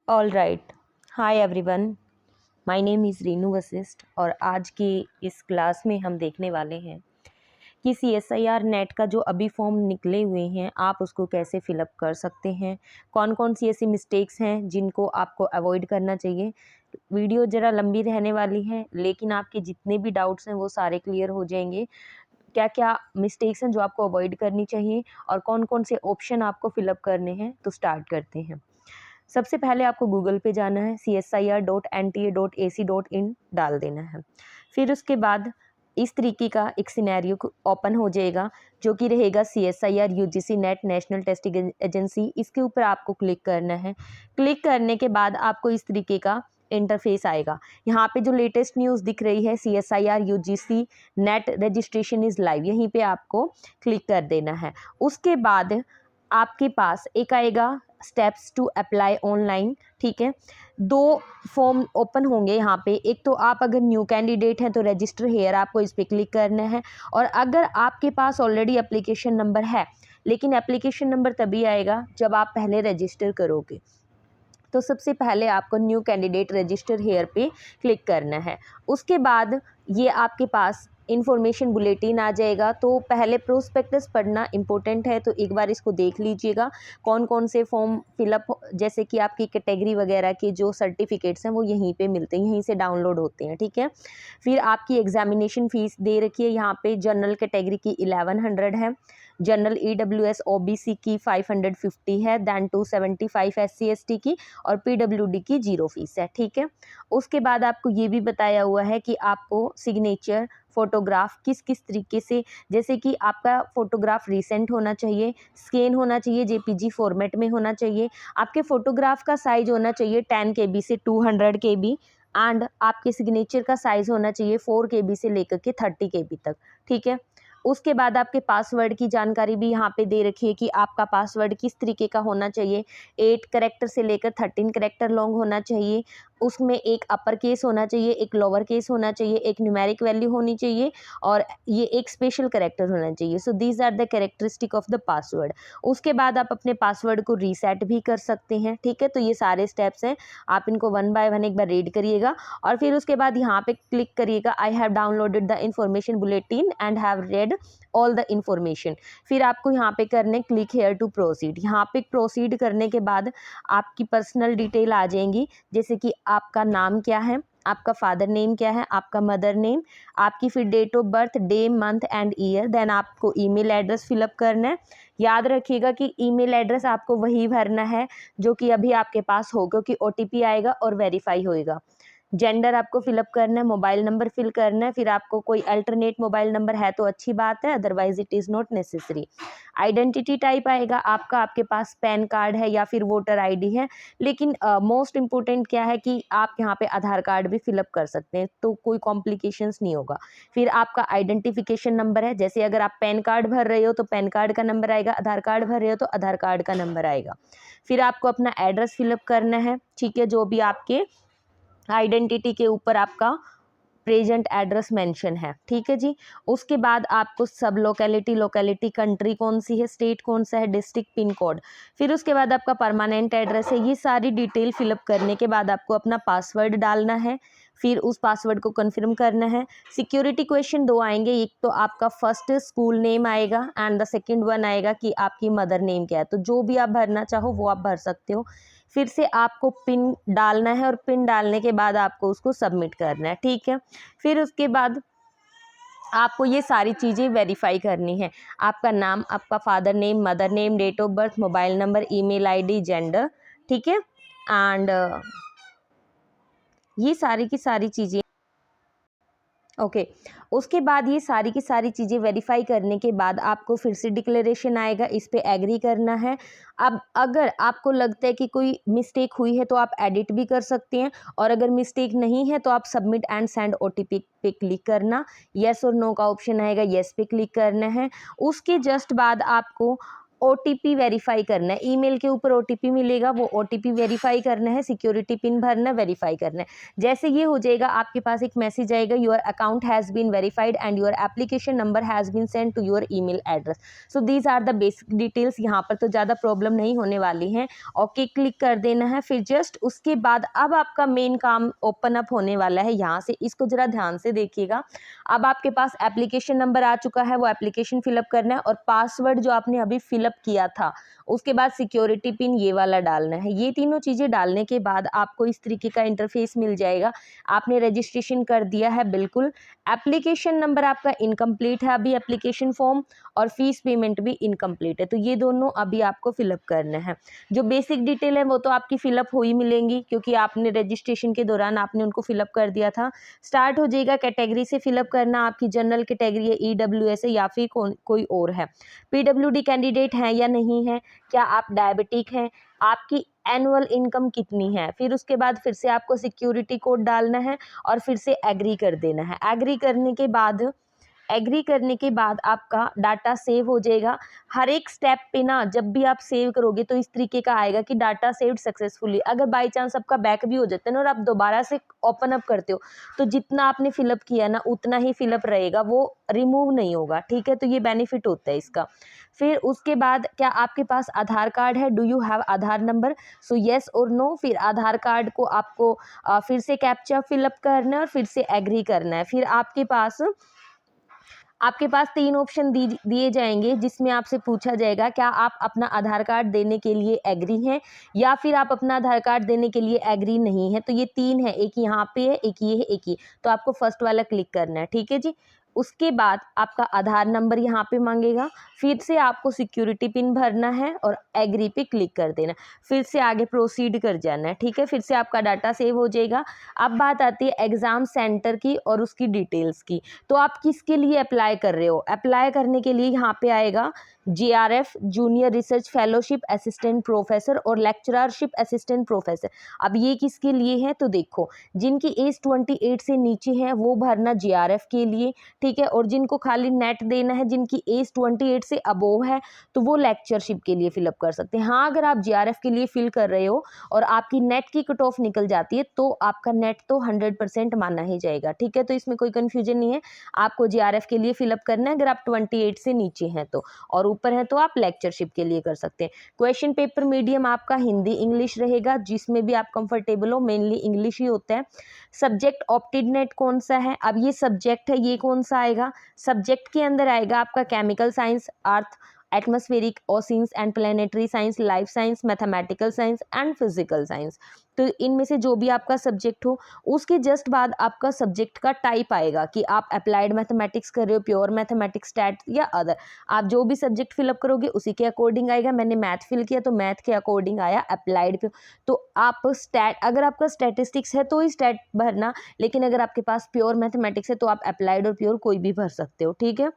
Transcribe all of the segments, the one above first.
All right. Hi everyone, my name is Renu Vashishtha और आज की इस क्लास में हम देखने वाले हैं कि CSIR नेट का जो अभी फॉर्म निकले हुए हैं आप उसको कैसे फिलअप कर सकते हैं, कौन कौन सी ऐसी मिस्टेक्स हैं जिनको आपको अवॉइड करना चाहिए। वीडियो ज़रा लंबी रहने वाली है लेकिन आपके जितने भी डाउट्स हैं वो सारे क्लियर हो जाएंगे। क्या क्या मिस्टेक्स हैं जो आपको अवॉइड करनी चाहिए और कौन कौन से ऑप्शन आपको फिलअप करने हैं, तो स्टार्ट करते हैं। सबसे पहले आपको गूगल पे जाना है, csir.nta.ac.in डाल देना है। फिर उसके बाद इस तरीके का एक सिनेरियो ओपन हो जाएगा जो कि रहेगा CSIR UGC net national testing agency. इसके ऊपर आपको क्लिक करना है। क्लिक करने के बाद आपको इस तरीके का इंटरफेस आएगा। यहाँ पे जो लेटेस्ट न्यूज़ दिख रही है CSIR UGC net registration is live, यहीं पे आपको क्लिक कर देना है। उसके बाद आपके पास एक आएगा स्टेप्स टू अप्लाई ऑनलाइन। ठीक है, दो फॉर्म ओपन होंगे यहाँ पे। एक तो आप अगर न्यू कैंडिडेट हैं तो रजिस्टर हेयर आपको इस पर क्लिक करना है, और अगर आपके पास ऑलरेडी एप्लीकेशन नंबर है, लेकिन एप्लीकेशन नंबर तभी आएगा जब आप पहले रजिस्टर करोगे। तो सबसे पहले आपको न्यू कैंडिडेट रजिस्टर हेयर पे क्लिक करना है। उसके बाद ये आपके पास इन्फॉर्मेशन बुलेटिन आ जाएगा। तो पहले प्रोस्पेक्टस पढ़ना इंपॉर्टेंट है, तो एक बार इसको देख लीजिएगा कौन कौन से फॉर्म फिलअप, जैसे कि आपकी कैटेगरी वगैरह के जो सर्टिफिकेट्स हैं वो यहीं पे मिलते हैं, यहीं से डाउनलोड होते हैं। ठीक है, फिर आपकी एग्जामिनेशन फ़ीस दे रखी है यहाँ पे। जनरल कैटेगरी की 1100 है, जनरल EWS OBC की 550 है, दैन 275 SC ST की, और PWD की 0 फीस है। ठीक है, उसके बाद आपको ये भी बताया हुआ है कि आपको सिग्नेचर फोटोग्राफ किस किस तरीके से, जैसे कि आपका फोटोग्राफ रिसेंट होना चाहिए, स्कैन होना चाहिए, JPG फॉर्मेट में होना चाहिए, आपके फोटोग्राफ का साइज होना चाहिए 10 KB से 200 KB, एंड आपके सिग्नेचर का साइज होना चाहिए 4 KB से लेकर के 30 KB तक। ठीक है, उसके बाद आपके पासवर्ड की जानकारी भी यहाँ पे दे रखी है कि आपका पासवर्ड किस तरीके का होना चाहिए। 8 कैरेक्टर से लेकर 13 कैरेक्टर लॉन्ग होना चाहिए, उसमें एक अपर केस होना चाहिए, एक लोअर केस होना चाहिए, एक न्यूमेरिक वैल्यू होनी चाहिए, और ये एक स्पेशल कैरेक्टर होना चाहिए। So these are the characteristic of the password. उसके बाद आप अपने पासवर्ड को रीसेट भी कर सकते हैं। ठीक है, तो ये सारे स्टेप्स हैं, आप इनको वन बाय वन एक बार रीड करिएगा, और फिर उसके बाद यहाँ पे क्लिक करिएगा I have downloaded the information bulletin and have read all the information. फिर आपको यहाँ पे करने क्लिक हेयर टू प्रोसीड। यहाँ पे प्रोसीड करने के बाद आपकी पर्सनल डिटेल आ जाएंगी, जैसे कि आपका नाम क्या है, आपका फादर नेम क्या है, आपका मदर नेम, आपकी फिर date of birth, day month and year, then आपको ईमेल एड्रेस फिलअप करना है। याद रखिएगा कि ईमेल एड्रेस आपको वही भरना है जो कि अभी आपके पास हो, क्योंकि OTP आएगा और वेरीफाई होएगा। जेंडर आपको फिलअप करना है, मोबाइल नंबर फिल करना है। फिर आपको कोई अल्टरनेट मोबाइल नंबर है तो अच्छी बात है, otherwise it is not necessary. Identity type आएगा आपका, आपके पास पैन कार्ड है या फिर वोटर ID है, लेकिन मोस्ट इम्पोर्टेंट क्या है कि आप यहाँ पे आधार कार्ड भी फिलअप कर सकते हैं, तो कोई कॉम्प्लिकेशंस नहीं होगा। फिर आपका आइडेंटिफिकेशन नंबर है, जैसे अगर आप पैन कार्ड भर रहे हो तो पैन कार्ड का नंबर आएगा, आधार कार्ड भर रहे हो तो आधार कार्ड का नंबर आएगा। फिर आपको अपना एड्रेस फिलअप करना है। ठीक है, जो भी आपके आइडेंटिटी के ऊपर आपका प्रेजेंट एड्रेस मेंशन है। ठीक है जी, उसके बाद आपको सब लोकेलिटी, कंट्री कौन सी है, स्टेट कौन सा है, डिस्ट्रिक्ट, पिन कोड, फिर उसके बाद आपका परमानेंट एड्रेस है। ये सारी डिटेल फिलअप करने के बाद आपको अपना पासवर्ड डालना है, फिर उस पासवर्ड को कंफर्म करना है। सिक्योरिटी क्वेश्चन दो आएंगे, एक तो आपका फर्स्ट स्कूल नेम आएगा एंड द सेकंड वन आएगा कि आपकी मदर नेम क्या है। तो जो भी आप भरना चाहो वो आप भर सकते हो। फिर से आपको पिन डालना है, और पिन डालने के बाद आपको उसको सबमिट करना है। ठीक है, फिर उसके बाद आपको ये सारी चीज़ें वेरीफाई करनी है, आपका नाम, आपका father name, mother name, date of birth, mobile number, email ID, gender. ठीक है, एंड ये सारी की सारी चीज़ें ओके। उसके बाद ये सारी की सारी चीज़ें वेरीफाई करने के बाद आपको फिर से डिक्लेरेशन आएगा, इस पे एग्री करना है। अब अगर आपको लगता है कि कोई मिस्टेक हुई है तो आप एडिट भी कर सकते हैं, और अगर मिस्टेक नहीं है तो आप सबमिट एंड सेंड OTP पे क्लिक करना, येस और नो का ऑप्शन आएगा, येस पे क्लिक करना है। उसके जस्ट बाद आपको ओटीपी वेरीफाई करना है, ईमेल के ऊपर ओटीपी मिलेगा, वो ओटीपी वेरीफाई करना है, सिक्योरिटी पिन भरना, वेरीफाई करना है। जैसे ये हो जाएगा आपके पास एक मैसेज आएगा, your account has been verified and your application number has been send to your email address. So these are the basic details. यहाँ पर तो ज़्यादा प्रॉब्लम नहीं होने वाली है। ओके क्लिक कर देना है। फिर जस्ट उसके बाद अब आपका मेन काम ओपन अप होने वाला है। यहाँ से इसको ज़रा ध्यान से देखिएगा। अब आपके पास एप्लीकेशन नंबर आ चुका है, वो एप्लीकेशन फिलअप करना है और पासवर्ड जो आपने अभी फिलअप किया था, उसके बाद सिक्योरिटी पिन ये वाला डालना है। ये तीनों चीज़ें डालने के बाद आपको इस तरीके का इंटरफेस मिल जाएगा। आपने रजिस्ट्रेशन कर दिया है बिल्कुल। एप्लीकेशन नंबर आपका इनकम्प्लीट है अभी, एप्लीकेशन फॉर्म, और फीस पेमेंट भी इनकम्प्लीट है, तो ये दोनों अभी आपको फिलअप करना है। जो बेसिक डिटेल है वो तो आपकी फिलअप हो ही मिलेंगी, क्योंकि आपने रजिस्ट्रेशन के दौरान आपने उनको फिलअप कर दिया था। स्टार्ट हो जाएगा कैटेगरी से फिलअप करना। आपकी जनरल कैटेगरी है, ईडब्ल्यूएस है या फिर कोई और है, पीडब्ल्यूडी कैंडिडेट है या नहीं है, क्या आप डायबिटिक हैं, आपकी एनुअल इनकम कितनी है। फिर उसके बाद फिर से आपको सिक्योरिटी कोड डालना है और फिर से एग्री कर देना है। एग्री करने के बाद आपका डाटा सेव हो जाएगा। हर एक स्टेप पे ना जब भी आप सेव करोगे तो इस तरीके का आएगा कि डाटा सेव्ड सक्सेसफुली। अगर बाई चांस आपका बैक भी हो जाता है ना और आप दोबारा से ओपन अप करते हो, तो जितना आपने फिलअप किया ना उतना ही फिलअप रहेगा, वो रिमूव नहीं होगा। ठीक है, तो ये बेनिफिट होता है इसका। फिर उसके बाद क्या आपके पास आधार कार्ड है, do you have Aadhaar number, so yes और नो। फिर आधार कार्ड को आपको फिर से कैप्चा फिलअप करना है और फिर से एग्री करना है। फिर आपके पास 3 ऑप्शन दिए जाएंगे, जिसमें आपसे पूछा जाएगा क्या आप अपना आधार कार्ड देने के लिए एग्री हैं या फिर आप अपना आधार कार्ड देने के लिए एग्री नहीं है। तो ये 3 है, एक यहाँ पे है, एक ये है, एक ये। तो आपको फर्स्ट वाला क्लिक करना है। ठीक है जी। उसके बाद आपका आधार नंबर यहाँ पे मांगेगा, फिर से आपको सिक्योरिटी पिन भरना है और एग्री पे क्लिक कर देना, फिर से आगे प्रोसीड कर जाना है। ठीक है, फिर से आपका डाटा सेव हो जाएगा। अब बात आती है एग्ज़ाम सेंटर की और उसकी डिटेल्स की। तो आप किसके लिए अप्लाई कर रहे हो, अप्लाई करने के लिए यहाँ पे आएगा JRF junior research fellowship assistant professor और लेक्चररशिप असिस्टेंट प्रोफेसर। अब ये किसके लिए है, तो देखो जिनकी एज 28 से नीचे है वो भरना JRF के लिए। ठीक है, और जिनको खाली नेट देना है, जिनकी एज 28 से अबोव है, तो वो लेक्चरशिप के लिए फिलअप कर सकते हैं। हाँ, अगर आप JRF के लिए फिल कर रहे हो और आपकी नेट की कट ऑफ निकल जाती है तो आपका नेट तो 100% माना ही जाएगा। ठीक है, तो इसमें कोई कन्फ्यूजन नहीं है, आपको JRF के लिए फिलअप करना है अगर आप 28 से नीचे हैं तो, और ऊपर है तो आप लेक्चरशिप के लिए कर सकते हैं। क्वेश्चन पेपर मीडियम आपका हिंदी इंग्लिश रहेगा, जिसमें भी आप कंफर्टेबल हो, मेनली इंग्लिश ही होता है। सब्जेक्ट ऑप्टेड नेट कौन सा है, अब ये सब्जेक्ट है, ये कौन सा आएगा, सब्जेक्ट के अंदर आएगा आपका chemical science, earth, atmospheric, oceans and planetary science, life science, mathematical science and physical science. तो इनमें से जो भी आपका सब्जेक्ट हो, उसके जस्ट बाद आपका सब्जेक्ट का टाइप आएगा कि आप अप्लाइड मैथमेटिक्स कर रहे हो, प्योर मैथमेटिक्स, स्टैट या अदर। आप जो भी सब्जेक्ट फिलअप करोगे उसी के अकॉर्डिंग आएगा। मैंने मैथ फिल किया तो मैथ के अकॉर्डिंग आया अप्लाइड पे। तो आप अगर आपका स्टैटिस्टिक्स है तो ही स्टैट भरना, लेकिन अगर आपके पास प्योर मैथमेटिक्स है तो आप अप्लाइड और प्योर कोई भी भर सकते हो। ठीक है,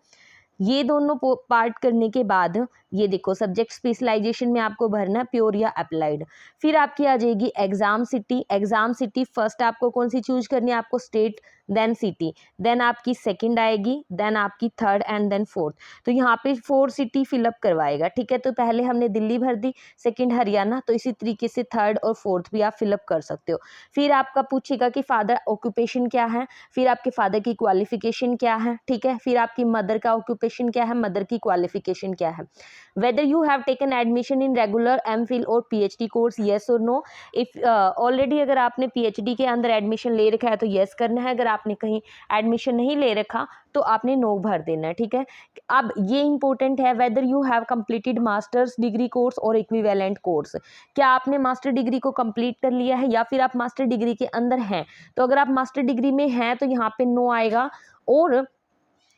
ये दोनों पार्ट करने के बाद ये देखो सब्जेक्ट स्पेशलाइजेशन में आपको भरना है प्योर या अप्लाइड। फिर आपकी आ जाएगी exam city. Exam city first आपको कौन सी चूज करनी है, आपको स्टेट, देन सिटी, देन आपकी सेकंड आएगी, देन आपकी थर्ड एंड देन फोर्थ। तो यहाँ पे 4 सिटी फिलअप करवाएगा। ठीक है, तो पहले हमने दिल्ली भर दी, सेकंड हरियाणा, तो इसी तरीके से थर्ड और फोर्थ भी आप फिलअप कर सकते हो। फिर आपका पूछेगा कि फादर ऑक्यूपेशन क्या है, फिर आपके फादर की क्वालिफिकेशन क्या है। ठीक है, फिर आपकी मदर का ऑक्यूपेशन क्या है, मदर की क्वालिफिकेशन क्या है। Whether you have taken admission in regular MPhil और PhD कोर्स, येस और नो। इफ ऑलरेडी अगर आपने PhD के अंदर एडमिशन ले रखा है तो येस करना है, अगर आपने कहीं एडमिशन नहीं ले रखा तो आपने नो भर देना है। ठीक है, अब ये इंपॉर्टेंट है, whether you have completed masters degree course और इक्विवेलेंट कोर्स। क्या आपने मास्टर डिग्री को कंप्लीट कर लिया है या फिर आप मास्टर डिग्री के अंदर हैं। तो अगर आप मास्टर डिग्री में हैं तो यहाँ पे नो आएगा, और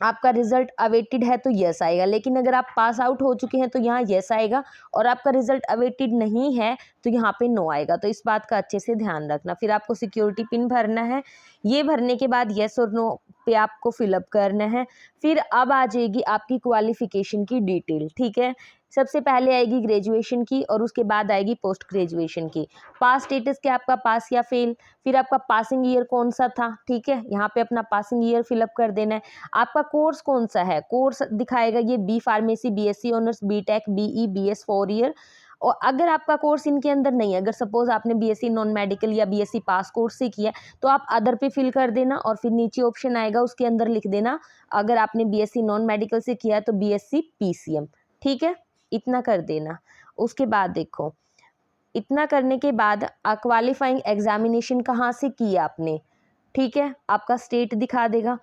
आपका रिजल्ट अवेटेड है तो यस आएगा। लेकिन अगर आप पास आउट हो चुके हैं तो यहाँ यस आएगा, और आपका रिजल्ट अवेटेड नहीं है तो यहाँ पे नो आएगा। तो इस बात का अच्छे से ध्यान रखना। फिर आपको सिक्योरिटी पिन भरना है, ये भरने के बाद यस और नो पे आपको फिलअप करना है। फिर अब आ जाएगी आपकी क्वालिफिकेशन की डिटेल। ठीक है, सबसे पहले आएगी ग्रेजुएशन की और उसके बाद आएगी पोस्ट ग्रेजुएशन की। पास स्टेटस क्या आपका, पास या फेल, फिर आपका पासिंग ईयर कौन सा था, ठीक है, यहाँ पे अपना पासिंग ईयर फिलअप कर देना है। आपका कोर्स कौन सा है, कोर्स दिखाएगा ये B pharmacy, BSc honours, BTech, BE, BS 4 year. और अगर आपका कोर्स इनके अंदर नहीं है, अगर सपोज आपने बीएससी नॉन मेडिकल या बीएससी पास कोर्स से किया तो आप अदर पे फिल कर देना और फिर नीचे ऑप्शन आएगा उसके अंदर लिख देना अगर आपने बीएससी नॉन मेडिकल से किया तो बीएससी पीसीएम, ठीक है, इतना कर देना। उसके बाद देखो, इतना करने के बाद क्वालिफाइंग एग्जामिनेशन कहाँ से किया आपने, ठीक है, आपका स्टेट दिखा देगा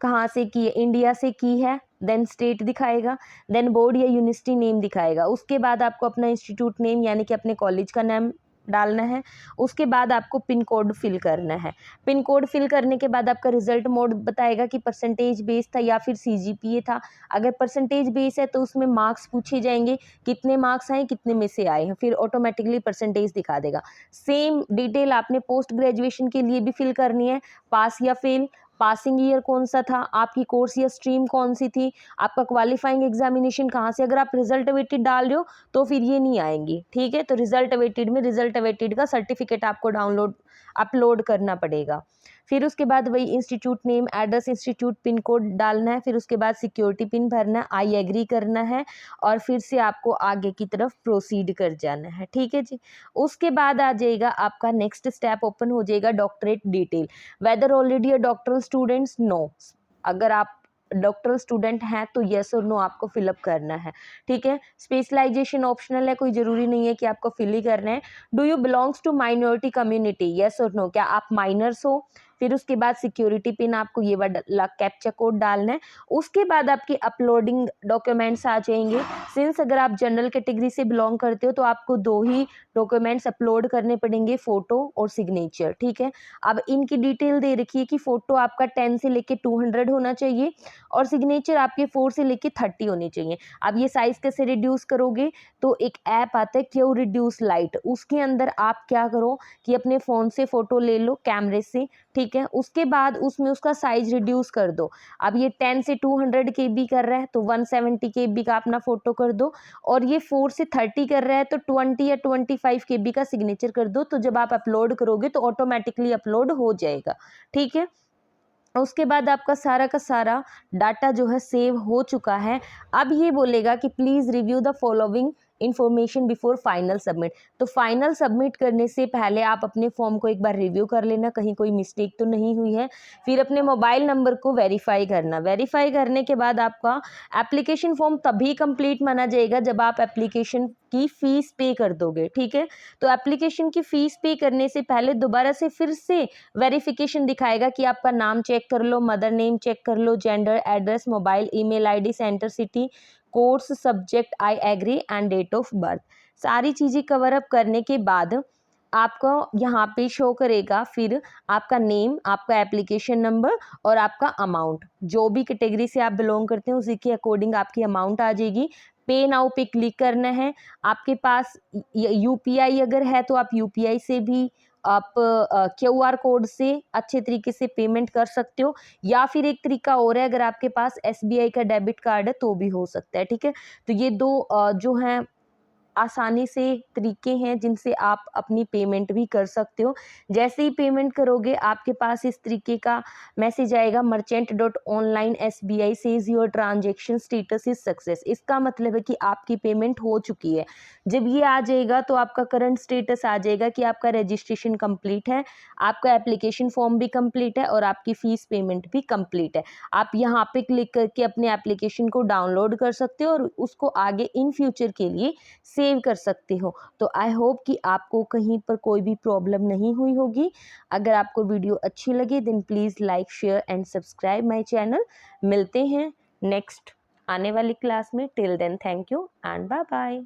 कहाँ से की है, इंडिया से की है, देन स्टेट दिखाएगा, देन बोर्ड या यूनिवर्सिटी नेम दिखाएगा। उसके बाद आपको अपना इंस्टीट्यूट नेम यानी कि अपने कॉलेज का नाम डालना है। उसके बाद आपको पिन कोड फिल करना है। पिन कोड फिल करने के बाद आपका रिजल्ट मोड बताएगा कि परसेंटेज बेस था या फिर सीजीपीए था। अगर परसेंटेज बेस है तो उसमें मार्क्स पूछे जाएंगे, कितने मार्क्स आए, कितने में से आए हैं, फिर ऑटोमेटिकली परसेंटेज दिखा देगा। सेम डिटेल आपने पोस्ट ग्रेजुएशन के लिए भी फिल करनी है, पास या फेल, पासिंग ईयर कौन सा था, आपकी कोर्स या स्ट्रीम कौन सी थी, आपका क्वालिफाइंग एग्जामिनेशन कहाँ से। अगर आप रिजल्ट अवेटेड डाल रहे हो तो फिर ये नहीं आएंगी, ठीक है, तो रिजल्ट अवेटेड में रिजल्ट अवेटेड का सर्टिफिकेट आपको अपलोड करना पड़ेगा। फिर उसके बाद वही institute name, address, institute pin code डालना है। फिर उसके बाद सिक्योरिटी पिन भरना है, आई एग्री करना है और फिर से आपको आगे की तरफ प्रोसीड कर जाना है, ठीक है जी। उसके बाद आ जाएगा आपका नेक्स्ट स्टेप ओपन हो जाएगा, डॉक्टरेट डिटेल, वेदर ऑलरेडी अ डॉक्टरल स्टूडेंट्स, नो, अगर आप डॉक्टरल स्टूडेंट हैं तो येस और नो आपको फिलअप करना है, ठीक है। स्पेशलाइजेशन ऑप्शनल है, कोई जरूरी नहीं है कि आपको फिल ही करना है। Do you belongs to minority community, yes और नो, क्या आप माइनर्स हो। फिर उसके बाद सिक्योरिटी पिन आपको ये वाला कैप्चा कोड डालना है। उसके बाद आपके अपलोडिंग डॉक्यूमेंट्स आ जाएंगे। सिंस अगर आप जनरल कैटेगरी से बिलोंग करते हो तो आपको 2 ही डॉक्यूमेंट्स अपलोड करने पड़ेंगे, फोटो और सिग्नेचर, ठीक है। अब इनकी डिटेल दे रखी है कि फोटो आपका 10 से लेके 200 होना चाहिए और सिग्नेचर आपके 4 से लेके 30 होने चाहिए। अब ये साइज कैसे रिड्यूस करोगे, तो एक ऐप आता है क्यू रिड्यूस लाइट, उसके अंदर आप क्या करो कि अपने फ़ोन से फ़ोटो ले लो कैमरे से, ठीक है, उसके बाद उसमें उसका साइज रिड्यूस कर दो। अब ये 10 से 200 KB कर रहा है तो 170 KB का अपना फ़ोटो कर दो और ये 4 से 30 कर रहा है तो 20 या 25 KB का सिग्नेचर कर दो। तो जब आप अपलोड करोगे तो ऑटोमेटिकली अपलोड हो जाएगा, ठीक है। उसके बाद आपका सारा का सारा डाटा जो है सेव हो चुका है। अब ये बोलेगा कि please review the following information before final submit. तो फाइनल सबमिट करने से पहले आप अपने फॉर्म को एक बार रिव्यू कर लेना, कहीं कोई मिस्टेक तो नहीं हुई है। फिर अपने मोबाइल नंबर को वेरीफाई करना। वेरीफाई करने के बाद आपका एप्लीकेशन फॉर्म तभी कंप्लीट माना जाएगा जब आप एप्लीकेशन की फ़ीस पे कर दोगे, ठीक है। तो एप्लीकेशन की फ़ीस पे करने से पहले दोबारा से फिर से वेरिफिकेशन दिखाएगा कि आपका नाम चेक कर लो, मदर नेम चेक कर लो, gender, address, mobile, email ID, centre city, course, subject, I agree and date of birth. सारी चीज़ें कवर अप करने के बाद आपको यहाँ पे शो करेगा फिर आपका नेम, आपका एप्लीकेशन नंबर और आपका अमाउंट। जो भी कैटेगरी से आप बिलोंग करते हैं उसी के अकॉर्डिंग आपकी अमाउंट आ जाएगी। पे नाउ पे क्लिक करना है। आपके पास यूपीआई अगर है तो आप यूपीआई से भी आप क्यूआर कोड से अच्छे तरीके से पेमेंट कर सकते हो, या फिर एक तरीका और है, अगर आपके पास एसबीआई का डेबिट कार्ड है तो भी हो सकता है, ठीक है। तो ये दो जो हैं आसानी से तरीके हैं जिनसे आप अपनी पेमेंट भी कर सकते हो। जैसे ही पेमेंट करोगे आपके पास इस तरीके का मैसेज आएगा, merchant.online SBI says your transaction status is success. इसका मतलब है कि आपकी पेमेंट हो चुकी है। जब ये आ जाएगा तो आपका करंट स्टेटस आ जाएगा कि आपका रजिस्ट्रेशन कंप्लीट है, आपका एप्लीकेशन फॉर्म भी कंप्लीट है और आपकी फ़ीस पेमेंट भी कंप्लीट है। आप यहाँ पे क्लिक करके अपने एप्लीकेशन को डाउनलोड कर सकते हो और उसको आगे इन फ्यूचर के लिए सेव कर सकते हो। तो आई होप कि आपको कहीं पर कोई भी प्रॉब्लम नहीं हुई होगी। अगर आपको वीडियो अच्छी लगी then please like, share and subscribe my channel. मिलते हैं नेक्स्ट आने वाली क्लास में। Till then thank you and bye bye.